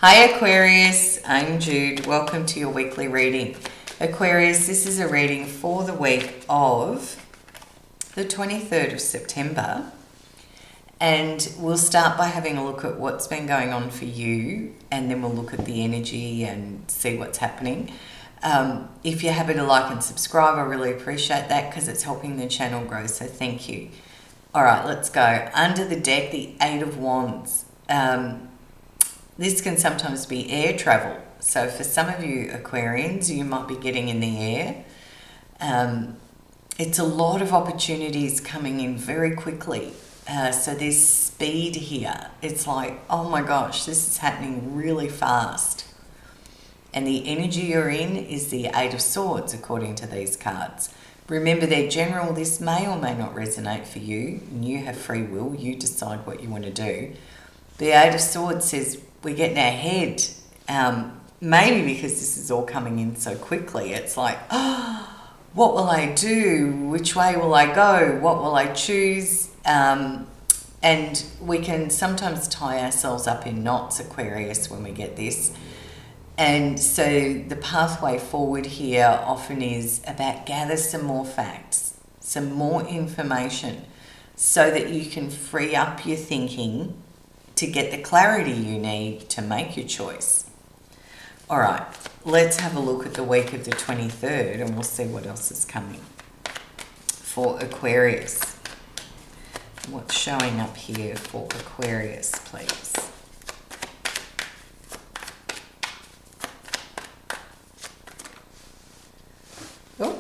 Hi Aquarius, I'm Jude. Welcome to your weekly reading. Aquarius, this is a reading for the week of the 23rd of September. And we'll start by having a look at what's been going on for you, and then we'll look at the energy and see what's happening. If you're happy to like and subscribe, I really appreciate that because it's helping the channel grow, so thank you. All right, let's go. Under the deck, the Eight of Wands. This can sometimes be air travel. So for some of you Aquarians, you might be getting in the air. It's a lot of opportunities coming in very quickly. So there's speed here. It's like, oh my gosh, this is happening really fast. And the energy you're in is the Eight of Swords, according to these cards. Remember, they're general. This may or may not resonate for you. And you have free will. You decide what you want to do. The Eight of Swords says we're getting our head. Maybe because this is all coming in so quickly. It's like, oh, what will I do? Which way will I go? What will I choose? And we can sometimes tie ourselves up in knots, Aquarius, when we get this. And so the pathway forward here often is about gather some more facts, some more information, so that you can free up your thinking to get the clarity you need to make your choice. All right, let's have a look at the week of the 23rd and we'll see what else is coming for Aquarius. What's showing up here for Aquarius, please? Oh.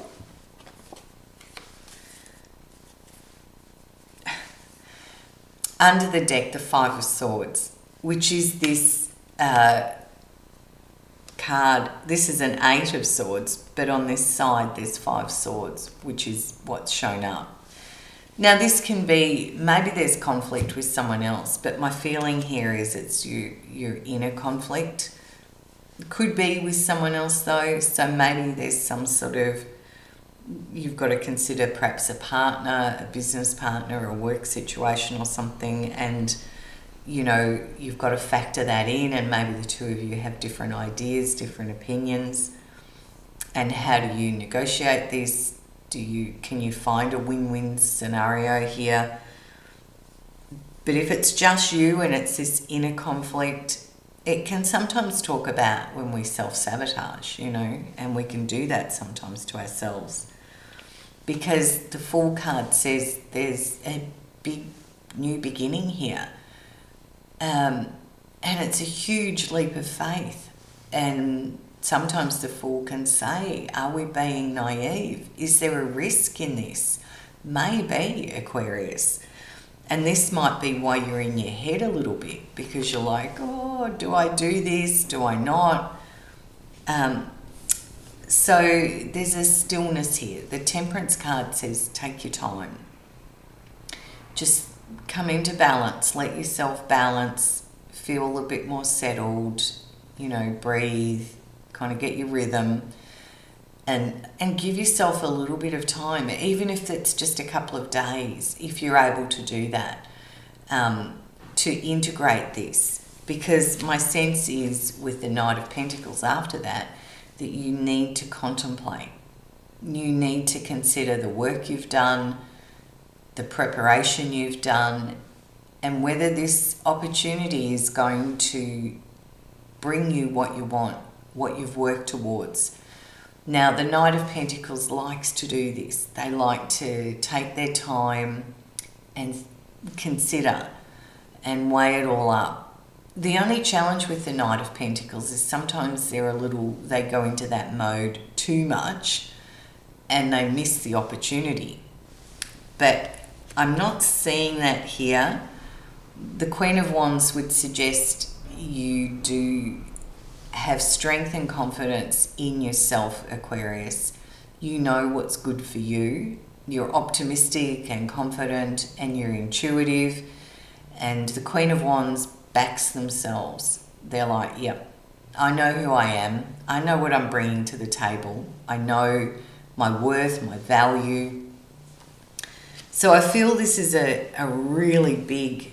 Under the deck, the Five of Swords, which is this card. This is an Eight of Swords, but on this side there's Five Swords, which is what's shown up. Now this can be, maybe there's conflict with someone else, but my feeling here is it's your inner conflict. It could be with someone else though, so maybe there's some sort of, you've got to consider perhaps a partner, a business partner, a work situation or something, and you know, you've got to factor that in, and maybe the two of you have different ideas, different opinions. And how do you negotiate this? Can you find a win-win scenario here? But if it's just you and it's this inner conflict, it can sometimes talk about when we self-sabotage, you know, and we can do that sometimes to ourselves. Because the Fool card says there's a big new beginning here. And it's a huge leap of faith. And sometimes the Fool can say, are we being naive? Is there a risk in this? Maybe, Aquarius. And this might be why you're in your head a little bit, because you're like, oh, do I do this? Do I not? So there's a stillness here. The Temperance card says take your time. Just come into balance. Let yourself balance. Feel a little bit more settled. You know, breathe. Kind of get your rhythm. And give yourself a little bit of time, even if it's just a couple of days, if you're able to do that, to integrate this. Because my sense is with the Knight of Pentacles after that you need to contemplate. You need to consider the work you've done, the preparation you've done, and whether this opportunity is going to bring you what you want, what you've worked towards. Now, the Knight of Pentacles likes to do this. They like to take their time and consider and weigh it all up. The only challenge with the Knight of Pentacles is sometimes they go into that mode too much and they miss the opportunity. But I'm not seeing that here. The Queen of Wands would suggest you do have strength and confidence in yourself, Aquarius. You know what's good for you. You're optimistic and confident and you're intuitive. And the Queen of Wands backs themselves. They're like, yep, I know who I am. I know what I'm bringing to the table. I know my worth, my value. So I feel this is a really big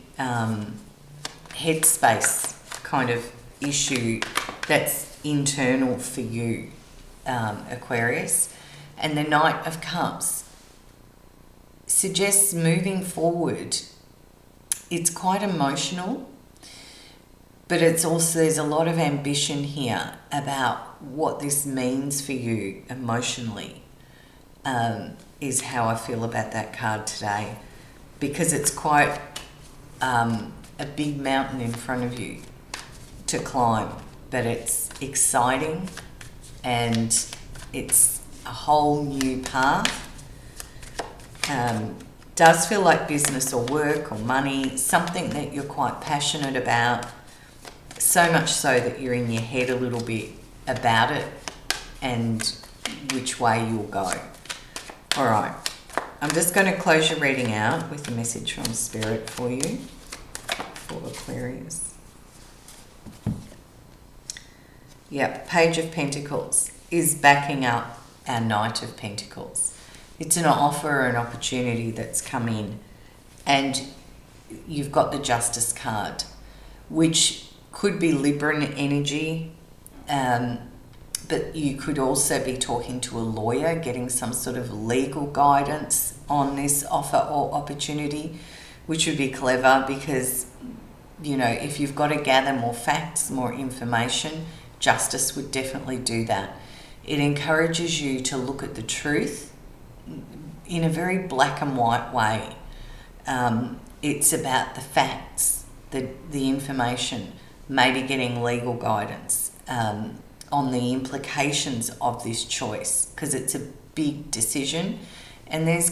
headspace kind of issue that's internal for you, Aquarius. And the Knight of Cups suggests moving forward. It's quite emotional, but it's also, there's a lot of ambition here about what this means for you emotionally, is how I feel about that card today, because it's quite a big mountain in front of you to climb, but it's exciting and it's a whole new path. Does feel like business or work or money, something that you're quite passionate about, so much so that you're in your head a little bit about it and which way you'll go. All right, I'm just going to close your reading out with a message from Spirit for you, for Aquarius. Yep, Page of Pentacles is backing up our Knight of Pentacles. It's an offer or an opportunity that's come in, and you've got the Justice card, which could be Libra energy, but you could also be talking to a lawyer, getting some sort of legal guidance on this offer or opportunity, which would be clever because, you know, if you've got to gather more facts, more information, Justice would definitely do that. It encourages you to look at the truth in a very black and white way. It's about the facts, the information, maybe getting legal guidance on the implications of this choice, because it's a big decision and there's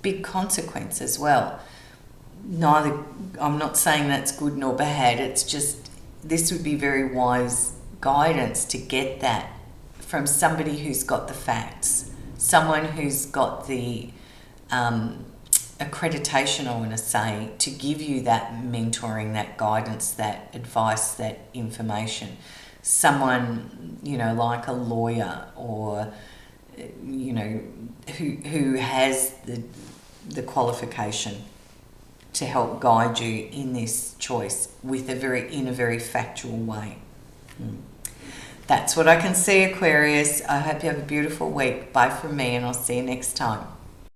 big consequence as well. I'm not saying that's good nor bad, it's just this would be very wise guidance to get that from somebody who's got the facts, someone who's got the accreditation, I want to say, to give you that mentoring, that guidance, that advice, that information. Someone, you know, like a lawyer or, you know, who has the qualification to help guide you in this choice in a very factual way. That's what I can see, Aquarius. I hope you have a beautiful week. Bye from me, and I'll see you next time.